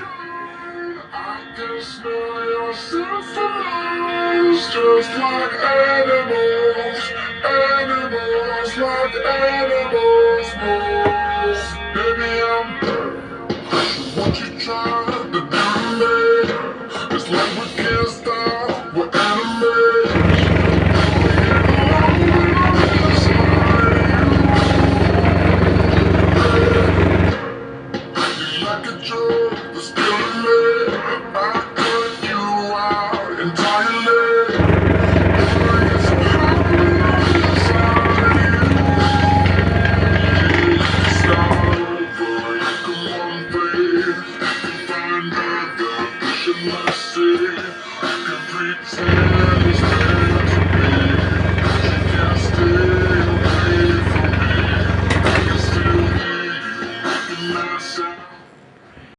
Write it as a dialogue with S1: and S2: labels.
S1: I can smell your senses, just like animals, animals like animals move. Baby, I'm what you trying to do to me. It's like we can't stop, we're animals. Like a drug that's killing me. I cut you out entirely. It's happening inside you. Start over, you can one face. You can find other vision, let's see. You can pretend it's meant to be, but you can't stay away from me. I can still hear you making that sound.